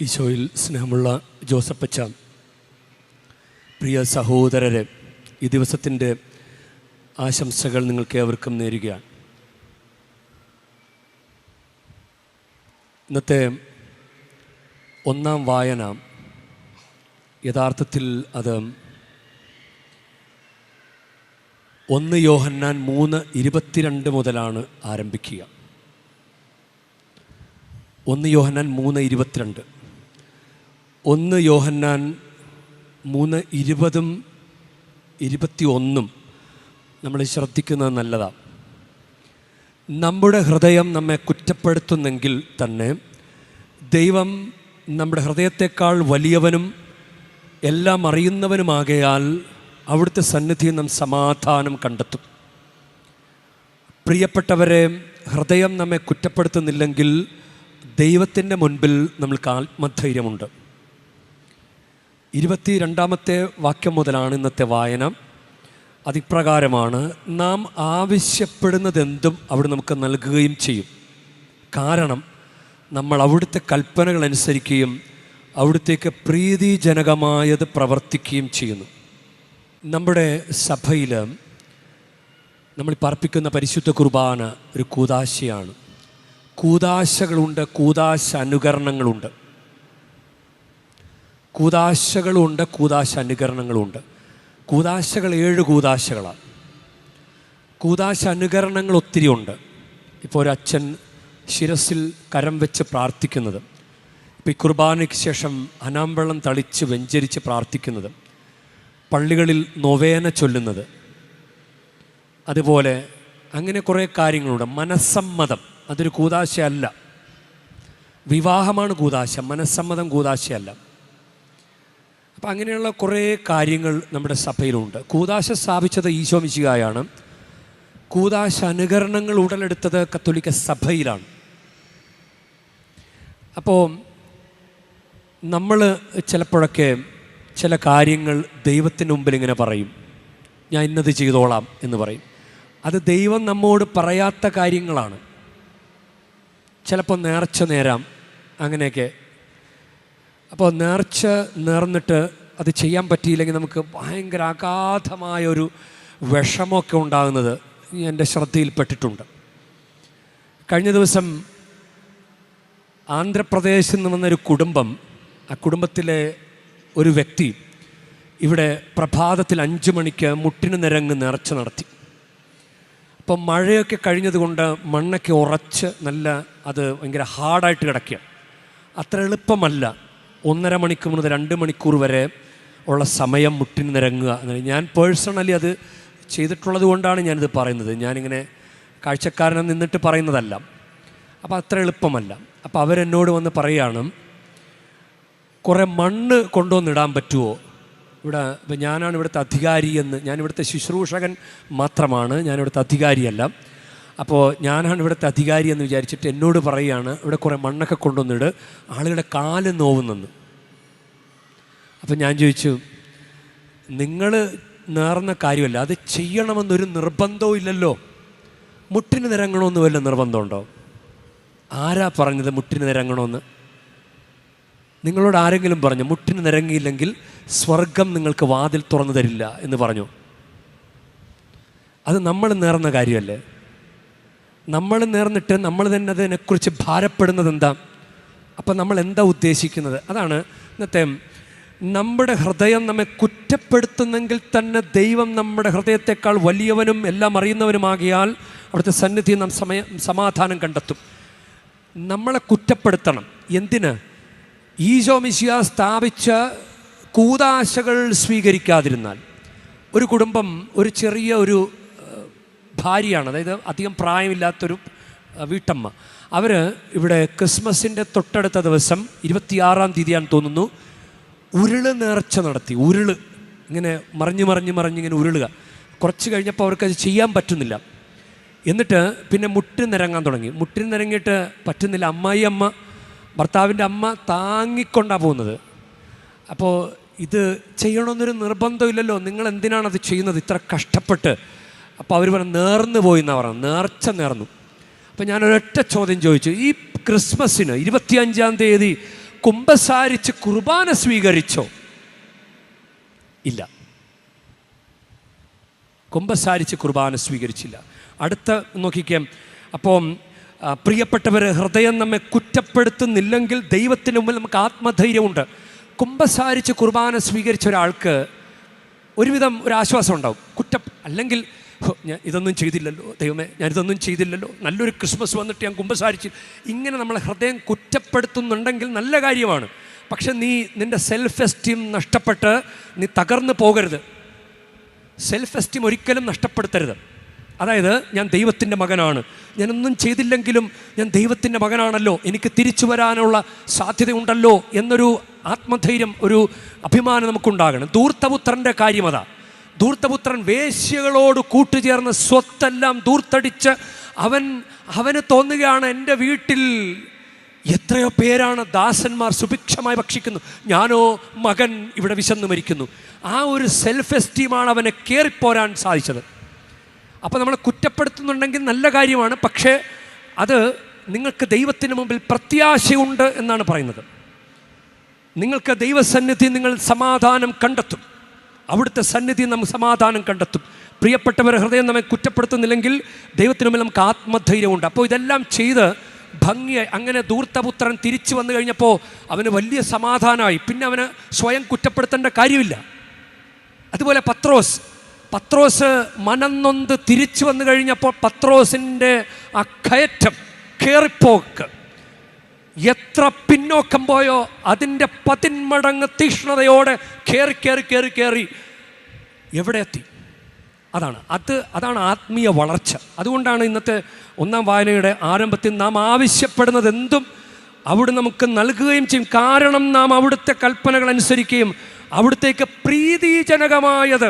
ഈശോയിൽ സ്നേഹമുള്ള ജോസപ്പച്ച, പ്രിയ സഹോദരരെ, ഈ ദിവസത്തിൻ്റെ ആശംസകൾ നിങ്ങൾക്ക് ഏവർക്കും നേരുകയാണ്. ഇന്നത്തെ ഒന്നാം വായന യഥാർത്ഥത്തിൽ അത് 1 യോഹന്നാൻ 3:22 മുതലാണ് ആരംഭിക്കുക. 1 യോഹന്നാൻ 3:22. 1 യോഹന്നാൻ 3:20 21 നമ്മൾ ശ്രദ്ധിക്കുന്നത് നല്ലതാണ്. നമ്മുടെ ഹൃദയം നമ്മെ കുറ്റപ്പെടുത്തുന്നെങ്കിൽ തന്നെ ദൈവം നമ്മുടെ ഹൃദയത്തെക്കാൾ വലിയവനും എല്ലാം അറിയുന്നവനുമാകയാൽ അവിടുത്തെ സന്നിധിയിൽ നാം സമാധാനം കണ്ടെത്തും. പ്രിയപ്പെട്ടവരെ, ഹൃദയം നമ്മെ കുറ്റപ്പെടുത്തുന്നില്ലെങ്കിൽ ദൈവത്തിൻ്റെ മുൻപിൽ നമ്മൾക്ക് ആത്മധൈര്യമുണ്ട്. 22-ാമത്തെ വാക്യം മുതലാണ് ഇന്നത്തെ വായന. അതിപ്രകാരമാണ്: നാം ആവശ്യപ്പെടുന്നതെന്തും അവിടെ നമുക്ക് നൽകുകയും ചെയ്യും. കാരണം നമ്മൾ അവിടുത്തെ കൽപ്പനകൾ അനുസരിക്കുകയും അവിടുത്തേക്ക് പ്രീതിജനകമായത് പ്രവർത്തിക്കുകയും ചെയ്യുന്നു. നമ്മുടെ സഭയിൽ നമ്മൾ പാർപ്പിക്കുന്ന പരിശുദ്ധ കുർബാന ഒരു കൂദാശയാണ്. കൂദാശകളുണ്ട്, കൂദാശ അനുകരണങ്ങളുണ്ട്. കൂദാശകളുണ്ട്, കൂദാശ അനുകരണങ്ങളുണ്ട്. കൂദാശകൾ 7 കൂദാശകളാണ്. കൂദാശ അനുകരണങ്ങൾ ഒത്തിരി ഉണ്ട്. ഇപ്പോൾ ഒരു അച്ഛൻ ശിരസിൽ കരം വെച്ച് പ്രാർത്ഥിക്കുന്നത്, ഇപ്പോൾ ഈ കുർബാനയ്ക്ക് ശേഷം അനാമ്പള്ളം തളിച്ച് വെഞ്ചരിച്ച് പ്രാർത്ഥിക്കുന്നത്, പള്ളികളിൽ നൊവേന ചൊല്ലുന്നത്, അതുപോലെ അങ്ങനെ കുറേ കാര്യങ്ങളുണ്ട്. മനസ്സമ്മതം അതൊരു കൂദാശയല്ല. വിവാഹമാണ് കൂദാശ, മനസ്സമ്മതം കൂദാശയല്ല. അപ്പം അങ്ങനെയുള്ള കുറേ കാര്യങ്ങൾ നമ്മുടെ സഭയിലുണ്ട്. കൂദാശ സ്ഥാപിച്ചത് ഈശോ മിശിഹായാണ്. കൂദാശ അനുകരണങ്ങൾ ഉടലെടുത്തത് കത്തോലിക്ക സഭയിലാണ്. അപ്പോൾ നമ്മൾ ചിലപ്പോഴൊക്കെ ചില കാര്യങ്ങൾ ദൈവത്തിന് മുമ്പിൽ ഇങ്ങനെ പറയും, ഞാൻ ഇന്നത് ചെയ്തോളാം എന്ന് പറയും. അത് ദൈവം നമ്മോട് പറയാത്ത കാര്യങ്ങളാണ്. ചിലപ്പോൾ നേർച്ച നേരാം, അങ്ങനെയൊക്കെ. അപ്പോൾ നേർച്ച നേർന്നിട്ട് അത് ചെയ്യാൻ പറ്റിയില്ലെങ്കിൽ നമുക്ക് ഭയങ്കര അഗാധമായൊരു വിഷമമൊക്കെ ഉണ്ടാകുന്നത് എൻ്റെ ശ്രദ്ധയിൽപ്പെട്ടിട്ടുണ്ട്. കഴിഞ്ഞ ദിവസം ആന്ധ്രാപ്രദേശിൽ നിന്ന് വന്നൊരു കുടുംബം, ആ കുടുംബത്തിലെ ഒരു വ്യക്തി ഇവിടെ പ്രഭാതത്തിൽ 5 മണിക്ക് മുട്ടിന് നിരങ്ങ് നേർച്ച നടത്തി. അപ്പം മഴയൊക്കെ കഴിഞ്ഞതുകൊണ്ട് മണ്ണൊക്കെ ഉറച്ച് നല്ല അത് ഭയങ്കര ഹാർഡായിട്ട് കിടക്കുക. അത്ര എളുപ്പമല്ല 1.5 മണിക്കൂർ മുതൽ 2 മണിക്കൂർ വരെ ഉള്ള സമയം മുട്ടിന് നിരങ്ങുക. ഞാൻ പേഴ്സണലി അത് ചെയ്തിട്ടുള്ളത് കൊണ്ടാണ് ഞാനിത് പറയുന്നത്. ഞാനിങ്ങനെ കാഴ്ചക്കാരനെ നിന്നിട്ട് പറയുന്നതല്ല. അപ്പോൾ അത്ര എളുപ്പമല്ല. അപ്പോൾ അവരെന്നോട് വന്ന് പറയുകയാണ്, കുറേ മണ്ണ് കൊണ്ടുവന്നിടാൻ പറ്റുമോ ഇവിടെ? ഇപ്പം ഞാനാണ് ഇവിടുത്തെ അധികാരി എന്ന്, ഞാനിവിടുത്തെ ശുശ്രൂഷകൻ മാത്രമാണ്, ഞാനിവിടുത്തെ അധികാരിയല്ല. അപ്പോൾ ഞാനാണ് ഇവിടുത്തെ അധികാരി എന്ന് വിചാരിച്ചിട്ട് എന്നോട് പറയുകയാണ്, ഇവിടെ കുറേ മണ്ണൊക്കെ കൊണ്ടുവന്നിട്ട് ആളുകളുടെ കാല് നോവുന്നെന്ന്. അപ്പം ഞാൻ ചോദിച്ചു, നിങ്ങൾ നേർന്ന കാര്യമല്ല, അത് ചെയ്യണമെന്നൊരു നിർബന്ധവും ഇല്ലല്ലോ. മുട്ടിന് നിരങ്ങണമെന്ന് വല്ല നിർബന്ധമുണ്ടോ? ആരാ പറഞ്ഞത് മുട്ടിന് നിരങ്ങണമെന്ന്? നിങ്ങളോട് ആരെങ്കിലും പറഞ്ഞു മുട്ടിന് നിരങ്ങിയില്ലെങ്കിൽ സ്വർഗം നിങ്ങൾക്ക് വാതിൽ തുറന്നു തരില്ല എന്ന് പറഞ്ഞു? അത് നമ്മൾ നേർന്ന കാര്യമല്ലേ? നമ്മൾ നേർന്നിട്ട് നമ്മൾ തന്നെ അതിനെക്കുറിച്ച് ഭാരപ്പെടുന്നത് എന്താ? അപ്പം നമ്മൾ എന്താ ഉദ്ദേശിക്കുന്നത്? അതാണ് ഇന്നത്തെ നമ്മുടെ ഹൃദയം നമ്മെ കുറ്റപ്പെടുത്തുന്നെങ്കിൽ തന്നെ ദൈവം നമ്മുടെ ഹൃദയത്തെക്കാൾ വലിയവനും എല്ലാം അറിയുന്നവനുമാകിയാൽ അവിടുത്തെ സന്നിധിയിൽ നാം സമാധാനം കണ്ടെത്തും. നമ്മളെ കുറ്റപ്പെടുത്തണം. എന്തിന്? ഈശോ മിശിഹാ സ്ഥാപിച്ച കൂദാശകൾ സ്വീകരിക്കാതിരുന്നാൽ. ഒരു കുടുംബം, ഒരു ചെറിയ ഒരു ഭാര്യയാണ്, അതായത് അധികം പ്രായമില്ലാത്തൊരു വീട്ടമ്മ. അവർ ഇവിടെ ക്രിസ്മസിൻ്റെ തൊട്ടടുത്ത ദിവസം 26-ാം തീയതിയാണെന്ന് തോന്നുന്നു, ഉരുള് നേർച്ച നടത്തി. ഉരുള് ഇങ്ങനെ മറിഞ്ഞിങ്ങനെ ഉരുളുക. കുറച്ച് കഴിഞ്ഞപ്പോൾ അവർക്കത് ചെയ്യാൻ പറ്റുന്നില്ല. എന്നിട്ട് പിന്നെ മുട്ടിന് നിരങ്ങാൻ തുടങ്ങി. മുട്ടിന് നിരങ്ങിയിട്ട് പറ്റുന്നില്ല. അമ്മ ഭർത്താവിൻ്റെ അമ്മ താങ്ങിക്കൊണ്ടാണ് പോകുന്നത്. അപ്പോൾ ഇത് ചെയ്യണമെന്നൊരു നിർബന്ധമില്ലല്ലോ, നിങ്ങൾ എന്തിനാണത് ചെയ്യുന്നത് ഇത്ര കഷ്ടപ്പെട്ട്? അപ്പോൾ അവർ പറഞ്ഞു നേർന്നു പോയി എന്നാണ് പറഞ്ഞു, നേർച്ച നേർന്നു. അപ്പോൾ ഞാനൊരൊറ്റ ചോദ്യം ചോദിച്ചു, ഈ ക്രിസ്മസിന് 25-ാം തീയതി കുമ്പസാരിച്ച് കുർബാന സ്വീകരിച്ചോ? ഇല്ല, കുമ്പസാരിച്ച് കുർബാന സ്വീകരിച്ചില്ല. അടുത്ത നോക്കിക്കേ. അപ്പോൾ പ്രിയപ്പെട്ടവർ, ഹൃദയം നമ്മെ കുറ്റപ്പെടുത്തുന്നില്ലെങ്കിൽ ദൈവത്തിന് മുമ്പിൽ നമുക്ക് ആത്മധൈര്യമുണ്ട്. കുമ്പസാരിച്ച് കുർബാന സ്വീകരിച്ച ഒരാൾക്ക് ഒരുവിധം ഒരു ആശ്വാസം ഉണ്ടാവും. അല്ലെങ്കിൽ ഞാൻ ഇതൊന്നും ചെയ്തില്ലല്ലോ, ദൈവമേ ഞാനിതൊന്നും ചെയ്തില്ലല്ലോ, നല്ലൊരു ക്രിസ്മസ് വന്നിട്ട് ഞാൻ കുമ്പസാരിച്ച്, ഇങ്ങനെ നമ്മളെ ഹൃദയം കുറ്റപ്പെടുത്തുന്നുണ്ടെങ്കിൽ നല്ല കാര്യമാണ്. പക്ഷെ നിൻ്റെ സെൽഫ് എസ്റ്റീം നഷ്ടപ്പെട്ട് നീ തകർന്നു പോകരുത്. സെൽഫ് എസ്റ്റീം ഒരിക്കലും നഷ്ടപ്പെടുത്തരുത്. അതായത് ഞാൻ ദൈവത്തിൻ്റെ മകനാണ്, ഞാനൊന്നും ചെയ്തില്ലെങ്കിലും ഞാൻ ദൈവത്തിൻ്റെ മകനാണല്ലോ, എനിക്ക് തിരിച്ചു വരാനുള്ള സാധ്യതയുണ്ടല്ലോ എന്നൊരു ആത്മധൈര്യം, ഒരു അഭിമാനം നമുക്കുണ്ടാകണം. ധൂർത്തപുത്രൻ്റെ കാര്യം അതാ. ധൂർത്തപുത്രൻ വേശ്യകളോട് കൂട്ടുചേർന്ന് സ്വത്തെല്ലാം ധൂർത്തടിച്ച് അവന് തോന്നുകയാണ്, എൻ്റെ വീട്ടിൽ എത്രയോ പേരാണ് ദാസന്മാർ സുഭിക്ഷമായി ഭക്ഷിക്കുന്നു, ഞാനോ മകൻ ഇവിടെ വിശന്നു മരിക്കുന്നു. ആ ഒരു സെൽഫ് എസ്റ്റീമാണ് അവനെ കയറിപ്പോരാൻ സാധിച്ചത്. അപ്പോൾ നമ്മൾ കുറ്റപ്പെടുത്തുന്നുണ്ടെങ്കിൽ നല്ല കാര്യമാണ്, പക്ഷേ അത് നിങ്ങൾക്ക് ദൈവത്തിന് മുമ്പിൽ പ്രത്യാശയുണ്ട് എന്നാണ് പറയുന്നത്. നിങ്ങൾക്ക് ദൈവസന്നിധി നിങ്ങൾ സമാധാനം കണ്ടെത്തും. അവിടുത്തെ സന്നിധി നമുക്ക് സമാധാനം കണ്ടെത്തും. പ്രിയപ്പെട്ടവർ, ഹൃദയം നമ്മെ കുറ്റപ്പെടുത്തുന്നില്ലെങ്കിൽ ദൈവത്തിന് മുമ്പിൽ നമുക്ക് ആത്മധൈര്യമുണ്ട്. അപ്പോൾ ഇതെല്ലാം ചെയ്ത് ഭംഗിയായി അങ്ങനെ ധൂർത്തപുത്രൻ തിരിച്ചു വന്നു കഴിഞ്ഞപ്പോൾ അവന് വലിയ സമാധാനമായി. പിന്നെ അവന് സ്വയം കുറ്റപ്പെടുത്തേണ്ട കാര്യമില്ല. അതുപോലെ പത്രോസ് മനംനൊന്ത് തിരിച്ചു വന്നു കഴിഞ്ഞപ്പോൾ പത്രോസിൻ്റെ ആ കയറിപ്പോക്ക് എത്ര പിന്നോക്കം പോയോ അതിൻ്റെ 10 മടങ്ങ് തീക്ഷ്ണതയോടെ കയറി എവിടെ എത്തി? അതാണ് ആത്മീയ വളർച്ച. അതുകൊണ്ടാണ് ഇന്നത്തെ 1-ാം വായനയുടെ ആരംഭത്തിൽ നാം ആവശ്യപ്പെടുന്നത് എന്തും അവിടെ നമുക്ക് നൽകുകയും ചെയ്യും. കാരണം നാം അവിടുത്തെ കൽപ്പനകൾ അനുസരിക്കുകയും അവിടുത്തേക്ക് പ്രീതിജനകമായത്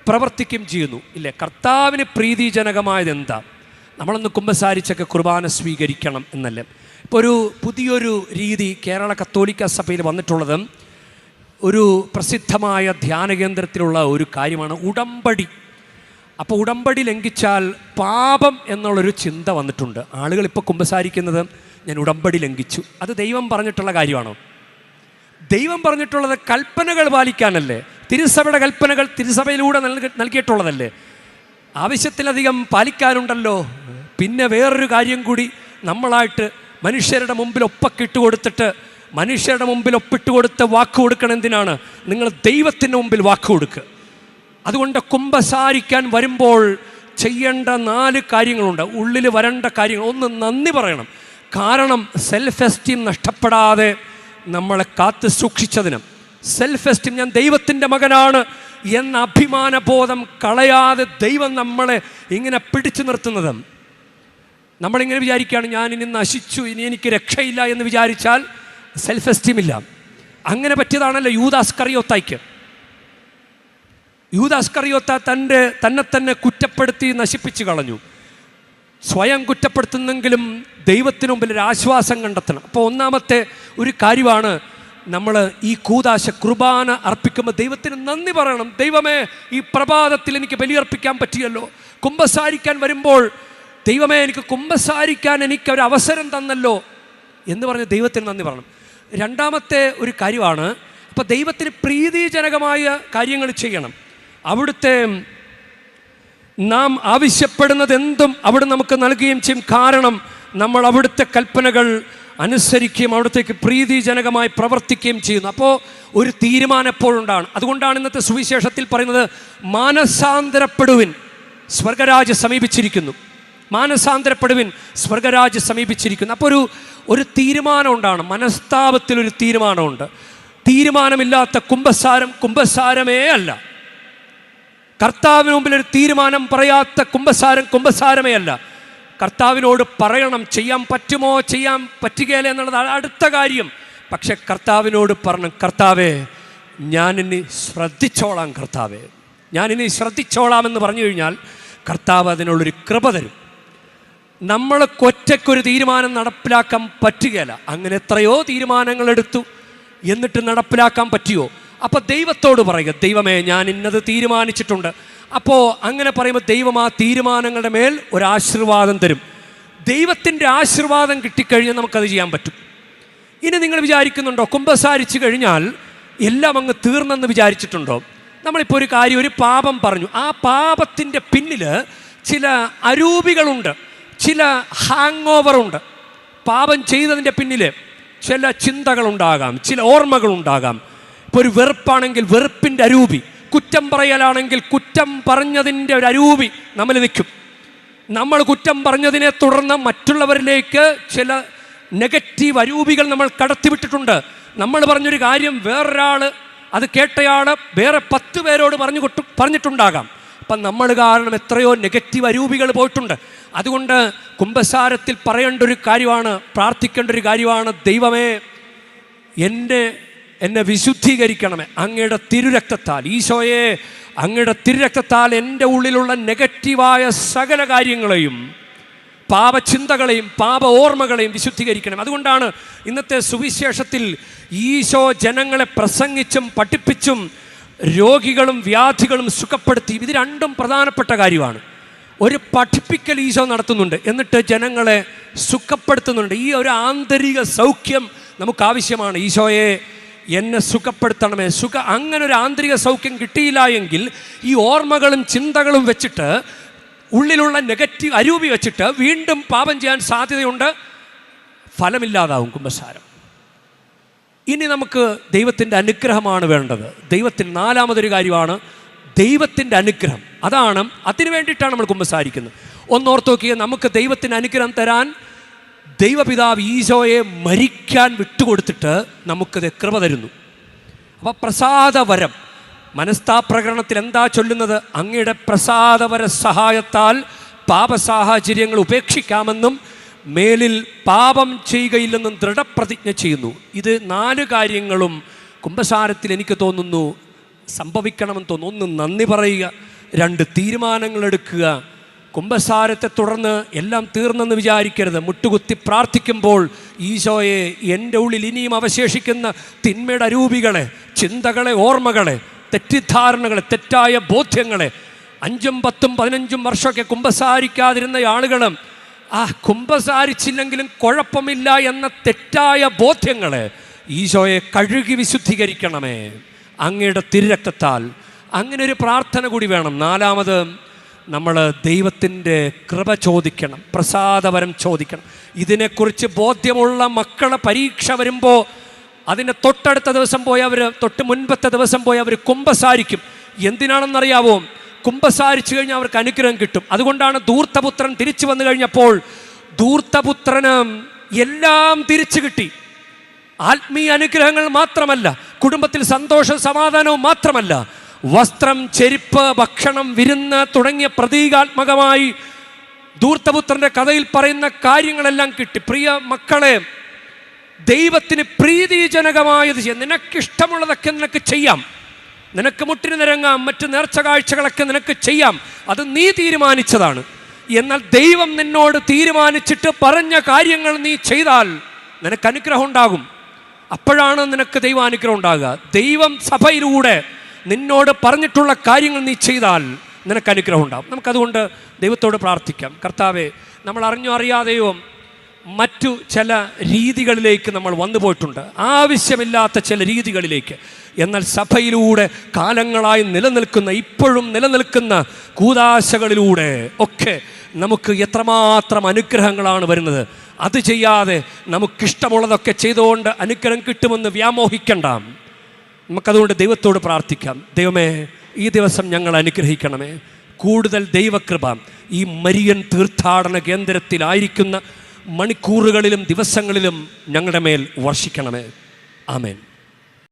പ്രവർത്തിക്കുകയും ചെയ്യുന്നു. ഇല്ലേ? കർത്താവിന് പ്രീതിജനകമായത് എന്താ? നമ്മളൊന്ന് കുമ്പസാരിച്ചൊക്കെ കുർബാന സ്വീകരിക്കണം എന്നല്ലേ. ഇപ്പോൾ ഒരു പുതിയൊരു രീതി കേരള കത്തോലിക്ക സഭയിൽ വന്നിട്ടുള്ളത് ഒരു പ്രസിദ്ധമായ ധ്യാന കേന്ദ്രത്തിലുള്ള ഒരു കാര്യമാണ് ഉടമ്പടി. അപ്പോൾ ഉടമ്പടി ലംഘിച്ചാൽ പാപം എന്നുള്ളൊരു ചിന്ത വന്നിട്ടുണ്ട്. ആളുകൾ ഇപ്പോൾ കുമ്പസാരിക്കുന്നത് ഞാൻ ഉടമ്പടി ലംഘിച്ചു. അത് ദൈവം പറഞ്ഞിട്ടുള്ള കാര്യമാണോ? ദൈവം പറഞ്ഞിട്ടുള്ളത് കൽപ്പനകൾ പാലിക്കാനല്ലേ. തിരുസഭയുടെ കൽപ്പനകൾ തിരുസഭയിലൂടെ നൽകിയിട്ടുള്ളതല്ലേ. ആവശ്യത്തിലധികം പാലിക്കാനുണ്ടല്ലോ. പിന്നെ വേറൊരു കാര്യം കൂടി നമ്മളായിട്ട് മനുഷ്യരുടെ മുമ്പിൽ ഒപ്പിട്ട് കൊടുത്ത് വാക്ക് കൊടുക്കണം. എന്തിനാണ്? നിങ്ങൾ ദൈവത്തിൻ്റെ മുമ്പിൽ വാക്ക് കൊടുക്കുക. അതുകൊണ്ട് കുമ്പസാരിക്കാൻ വരുമ്പോൾ ചെയ്യേണ്ട 4 കാര്യങ്ങളുണ്ട്. ഉള്ളിൽ വരേണ്ട കാര്യങ്ങൾ. ഒന്ന്, നന്ദി പറയണം. കാരണം സെൽഫ് എസ്റ്റീം നഷ്ടപ്പെടാതെ നമ്മളെ കാത്തു സൂക്ഷിച്ചതിനും, സെൽഫ് എസ്റ്റീം ഞാൻ ദൈവത്തിൻ്റെ മകനാണ് എന്ന അഭിമാനബോധം കളയാതെ ദൈവം നമ്മളെ ഇങ്ങനെ പിടിച്ചു നിർത്തുന്നതും. നമ്മളിങ്ങനെ വിചാരിക്കുകയാണ് ഞാൻ ഇനി നശിച്ചു, ഇനി എനിക്ക് രക്ഷയില്ല എന്ന് വിചാരിച്ചാൽ സെൽഫ് എസ്റ്റീം ഇല്ല. അങ്ങനെ പറ്റിയതാണല്ലോ യൂദാസ്കറിയോത്ത തന്നെ കുറ്റപ്പെടുത്തി നശിപ്പിച്ചു കളഞ്ഞു. സ്വയം കുറ്റപ്പെടുത്തുന്നെങ്കിലും ദൈവത്തിന് മുമ്പിൽ ഒരു ആശ്വാസം കണ്ടെത്തണം. അപ്പോൾ ഒന്നാമത്തെ ഒരു കാര്യമാണ് നമ്മൾ ഈ കുർബാന അർപ്പിക്കുമ്പോൾ ദൈവത്തിന് നന്ദി പറയണം. ദൈവമേ, ഈ പ്രഭാതത്തിൽ എനിക്ക് ബലിയർപ്പിക്കാൻ പറ്റിയല്ലോ. കുമ്പസാരിക്കാൻ വരുമ്പോൾ ദൈവമേ, എനിക്ക് കുമ്പസാരിക്കാൻ എനിക്കൊരു അവസരം തന്നല്ലോ എന്ന് പറഞ്ഞ് ദൈവത്തിന് നന്ദി പറയണം. രണ്ടാമത്തെ ഒരു കാര്യമാണ്, അപ്പോൾ ദൈവത്തിന് പ്രീതിജനകമായ കാര്യങ്ങൾ ചെയ്യണം. അവിടുത്തെ നാം ആവശ്യപ്പെടുന്നത് എന്തും അവിടെ നമുക്ക് നൽകുകയും ചെയ്യും. കാരണം നമ്മൾ അവിടുത്തെ കൽപ്പനകൾ അനുസരിക്കുകയും അവിടത്തേക്ക് പ്രീതിജനകമായി പ്രവർത്തിക്കുകയും ചെയ്യുന്നു. അപ്പോൾ ഒരു തീരുമാനം എപ്പോഴുണ്ടാണ്. അതുകൊണ്ടാണ് ഇന്നത്തെ സുവിശേഷത്തിൽ പറയുന്നത് മാനസാന്തരപ്പെടുവിൻ, സ്വർഗരാജ്യം സമീപിച്ചിരിക്കുന്നു. മാനസാന്തരപ്പെടുവിൻ, സ്വർഗരാജ്യം സമീപിച്ചിരിക്കുന്നു. അപ്പോൾ ഒരു തീരുമാനം ഉണ്ടാണ്. മനസ്താപത്തിലൊരു തീരുമാനമുണ്ട്. തീരുമാനമില്ലാത്ത കുമ്പസാരമേ അല്ല. കർത്താവിന് മുമ്പിൽ ഒരു തീരുമാനം പറയാത്ത കുമ്പസാരമേ അല്ല. കർത്താവിനോട് പറയണം, ചെയ്യാൻ പറ്റുമോ ചെയ്യാൻ പറ്റുകയില്ല എന്നുള്ളത് അടുത്ത കാര്യം. പക്ഷെ കർത്താവിനോട് പറഞ്ഞു, കർത്താവേ ഞാനിനി ശ്രദ്ധിച്ചോളാം എന്ന് പറഞ്ഞു കഴിഞ്ഞാൽ കർത്താവ് അതിനുള്ളൊരു കൃപ തരും. നമ്മൾക്ക് ഒറ്റയ്ക്കൊരു തീരുമാനം നടപ്പിലാക്കാൻ പറ്റുകയില്ല. അങ്ങനെ എത്രയോ തീരുമാനങ്ങൾ എടുത്തു, എന്നിട്ട് നടപ്പിലാക്കാൻ പറ്റിയോ? അപ്പോൾ ദൈവത്തോട് പറയുക, ദൈവമേ ഞാൻ ഇന്നത് തീരുമാനിച്ചിട്ടുണ്ട്. അപ്പോൾ അങ്ങനെ പറയുമ്പോൾ ദൈവം ആ തീരുമാനങ്ങളുടെ മേൽ ഒരു ആശീർവാദം തരും. ദൈവത്തിൻ്റെ ആശീർവാദം കിട്ടിക്കഴിഞ്ഞാൽ നമുക്കത് ചെയ്യാൻ പറ്റും. ഇനി നിങ്ങൾ വിചാരിക്കുന്നുണ്ടോ കുമ്പസാരിച്ചു കഴിഞ്ഞാൽ എല്ലാം അങ്ങ് തീർന്നെന്ന് വിചാരിച്ചിട്ടുണ്ടോ? നമ്മളിപ്പോൾ ഒരു കാര്യം, ഒരു പാപം പറഞ്ഞു, ആ പാപത്തിൻ്റെ പിന്നിൽ ചില അരൂപികളുണ്ട്, ചില ഹാങ് ഓവറുണ്ട്. പാപം ചെയ്തതിൻ്റെ പിന്നിൽ ചില ചിന്തകളുണ്ടാകാം, ചില ഓർമ്മകളുണ്ടാകാം. ഇപ്പോൾ ഒരു വെറുപ്പാണെങ്കിൽ വെറുപ്പിൻ്റെ അരൂപി, കുറ്റം പറയലാണെങ്കിൽ കുറ്റം പറഞ്ഞതിൻ്റെ ഒരു അരൂപി നമ്മൾ നിൽക്കും. നമ്മൾ കുറ്റം പറഞ്ഞതിനെ തുടർന്ന് മറ്റുള്ളവരിലേക്ക് ചില നെഗറ്റീവ് അരൂപികൾ നമ്മൾ കടത്തിവിട്ടിട്ടുണ്ട്. നമ്മൾ പറഞ്ഞൊരു കാര്യം വേറൊരാൾ, അത് കേട്ടയാൾ വേറെ 10 പേരോട് പറഞ്ഞിട്ടുണ്ടാകാം. അപ്പം നമ്മൾ കാരണം എത്രയോ നെഗറ്റീവ് അരൂപികൾ പോയിട്ടുണ്ട്. അതുകൊണ്ട് കുമ്പസാരത്തിൽ പറയേണ്ട ഒരു കാര്യമാണ്, പ്രാർത്ഥിക്കേണ്ട ഒരു കാര്യമാണ്, ദൈവമേ എന്നെ വിശുദ്ധീകരിക്കണമേ അങ്ങയുടെ തിരുരക്തത്താൽ. ഈശോയെ, അങ്ങയുടെ തിരുരക്തത്താൽ എൻ്റെ ഉള്ളിലുള്ള നെഗറ്റീവായ സകല കാര്യങ്ങളെയും, പാപചിന്തകളെയും പാപ ഓർമ്മകളെയും വിശുദ്ധീകരിക്കണം. അതുകൊണ്ടാണ് ഇന്നത്തെ സുവിശേഷത്തിൽ ഈശോ ജനങ്ങളെ പ്രസംഗിച്ചും പഠിപ്പിച്ചും രോഗികളും വ്യാധികളും സുഖപ്പെടുത്തി. ഇത് രണ്ടും പ്രധാനപ്പെട്ട കാര്യമാണ്. ഒരു പഠിപ്പിക്കൽ ഈശോ നടത്തുന്നുണ്ട്, എന്നിട്ട് ജനങ്ങളെ സുഖപ്പെടുത്തുന്നുണ്ട്. ഈ ഒരു ആന്തരിക സൗഖ്യം നമുക്ക് ആവശ്യമാണ്. ഈശോയെ എന്നെ സുഖപ്പെടുത്തണമേ. അങ്ങനെ ഒരു ആന്തരിക സൗഖ്യം കിട്ടിയില്ല എങ്കിൽ ഈ ഓർമ്മകളും ചിന്തകളും വെച്ചിട്ട്, ഉള്ളിലുള്ള നെഗറ്റീവ് അരൂപി വെച്ചിട്ട് വീണ്ടും പാപം ചെയ്യാൻ സാധ്യതയുണ്ട്. ഫലമില്ലാതാവും കുമ്പസാരം. ഇനി നമുക്ക് ദൈവത്തിൻ്റെ അനുഗ്രഹമാണ് വേണ്ടത്. ദൈവത്തിന് നാലാമതൊരു കാര്യമാണ് ദൈവത്തിൻ്റെ അനുഗ്രഹം. അതിനു വേണ്ടിയിട്ടാണ് നമ്മൾ കുമ്പസാരിക്കുന്നത്. ഒന്നോർത്ത് നോക്കിയാൽ, നമുക്ക് ദൈവത്തിൻ്റെ അനുഗ്രഹം തരാൻ ദൈവപിതാവ് ഈശോയെ മരിക്കാൻ വിട്ടുകൊടുത്തിട്ട് നമുക്കത് കൃപ തരുന്നു. അപ്പോൾ പ്രസാദവരം, മനസ്താപ്രകരണത്തിൽ എന്താ ചൊല്ലുന്നത്? അങ്ങയുടെ പ്രസാദവര സഹായത്താൽ പാപസാഹചര്യങ്ങൾ ഉപേക്ഷിക്കാമെന്നും മേലിൽ പാപം ചെയ്യുകയില്ലെന്നും ദൃഢപ്രതിജ്ഞ ചെയ്യുന്നു. ഇത് 4 കാര്യങ്ങളും കുമ്പസാരത്തിൽ എനിക്ക് തോന്നുന്നു സംഭവിക്കണമെന്ന് തോന്നുന്നു. 1, നന്ദി പറയുക. 2, തീരുമാനങ്ങൾ എടുക്കുക. കുമ്പസാരത്തെ തുടർന്ന് എല്ലാം തീർന്നെന്ന് വിചാരിക്കരുത്. മുട്ടുകുത്തി പ്രാർത്ഥിക്കുമ്പോൾ, ഈശോയെ എൻ്റെ ഉള്ളിൽ ഇനിയും അവശേഷിക്കുന്ന തിന്മയുടെ അരൂപികളെ, ചിന്തകളെ, ഓർമ്മകളെ, തെറ്റിദ്ധാരണകളെ, തെറ്റായ ബോധ്യങ്ങളെ, 5, 10, 15 വർഷമൊക്കെ കുമ്പസാരിക്കാതിരുന്ന ആളുകളും കുമ്പസാരിച്ചില്ലെങ്കിലും കുഴപ്പമില്ല എന്ന തെറ്റായ ബോധ്യങ്ങളെ ഈശോയെ കഴുകി വിശുദ്ധീകരിക്കണമേ അങ്ങയുടെ തിരുരക്തത്താൽ. അങ്ങനെ ഒരു പ്രാർത്ഥന കൂടി വേണം. 4, നമ്മൾ ദൈവത്തിൻ്റെ കൃപ ചോദിക്കണം, പ്രസാദവരം ചോദിക്കണം. ഇതിനെക്കുറിച്ച് ബോധ്യമുള്ള മക്കളെ പരീക്ഷ വരുമ്പോൾ അതിൻ്റെ തൊട്ടടുത്ത ദിവസം പോയി തൊട്ട് മുൻപത്തെ ദിവസം പോയി അവർ കുമ്പസാരിക്കും. എന്തിനാണെന്നറിയാവോ? കുമ്പസാരിച്ചു കഴിഞ്ഞാൽ അവർക്ക് അനുഗ്രഹം കിട്ടും. അതുകൊണ്ടാണ് ധൂർത്തപുത്രൻ തിരിച്ചു വന്നു കഴിഞ്ഞപ്പോൾ ധൂർത്തപുത്രന് എല്ലാം തിരിച്ചു കിട്ടി. ആത്മീയ അനുഗ്രഹങ്ങൾ മാത്രമല്ല, കുടുംബത്തിൽ സന്തോഷവും സമാധാനവും മാത്രമല്ല, വസ്ത്രം, ചെരുപ്പ്, ഭക്ഷണം, വിരുന്ന് തുടങ്ങിയ പ്രതീകാത്മകമായി ധൂർത്തപുത്രൻ്റെ കഥയിൽ പറയുന്ന കാര്യങ്ങളെല്ലാം കിട്ടി. പ്രിയ മക്കളെ, ദൈവത്തിന് പ്രീതിജനകമായത് ചെയ്യാം. നിനക്കിഷ്ടമുള്ളതൊക്കെ നിനക്ക് ചെയ്യാം. നിനക്ക് മുട്ടിന് നിരങ്ങാം, മറ്റ് നേർച്ച കാഴ്ചകളൊക്കെ നിനക്ക് ചെയ്യാം. അത് നീ തീരുമാനിച്ചതാണ്. എന്നാൽ ദൈവം നിന്നോട് തീരുമാനിച്ചിട്ട് പറഞ്ഞ കാര്യങ്ങൾ നീ ചെയ്താൽ നിനക്ക് അനുഗ്രഹം ഉണ്ടാകും. അപ്പോഴാണ് നിനക്ക് ദൈവാനുഗ്രഹം ഉണ്ടാകുക. ദൈവം സഭയിലൂടെ നിന്നോട് പറഞ്ഞിട്ടുള്ള കാര്യങ്ങൾ നീ ചെയ്താൽ നിനക്ക് അനുഗ്രഹം ഉണ്ടാകും. നമുക്കതുകൊണ്ട് ദൈവത്തോട് പ്രാർത്ഥിക്കാം. കർത്താവേ, നമ്മൾ അറിഞ്ഞോ അറിയാതെയോ മറ്റു ചില രീതികളിലേക്ക് നമ്മൾ വന്നു പോയിട്ടുണ്ട്, ആവശ്യമില്ലാത്ത ചില രീതികളിലേക്ക്. എന്നാൽ സഭയിലൂടെ കാലങ്ങളായി നിലനിൽക്കുന്ന, ഇപ്പോഴും നിലനിൽക്കുന്ന കൂദാശകളിലൂടെ ഒക്കെ നമുക്ക് എത്രമാത്രം അനുഗ്രഹങ്ങളാണ് വരുന്നത്. അത് ചെയ്യാതെ നമുക്കിഷ്ടമുള്ളതൊക്കെ ചെയ്തുകൊണ്ട് അനുഗ്രഹം കിട്ടുമെന്ന് വ്യാമോഹിക്കണ്ട. നമുക്കതുകൊണ്ട് ദൈവത്തോട് പ്രാർത്ഥിക്കാം. ദൈവമേ, ഈ ദിവസം ഞങ്ങൾ അനുഗ്രഹിക്കണമേ. കൂടുതൽ ദൈവകൃപ ഈ മരിയൻ തീർത്ഥാടന കേന്ദ്രത്തിലായിരിക്കുന്ന മണിക്കൂറുകളിലും ദിവസങ്ങളിലും ഞങ്ങളുടെ മേൽ വർഷിക്കണമേ. ആമേൻ.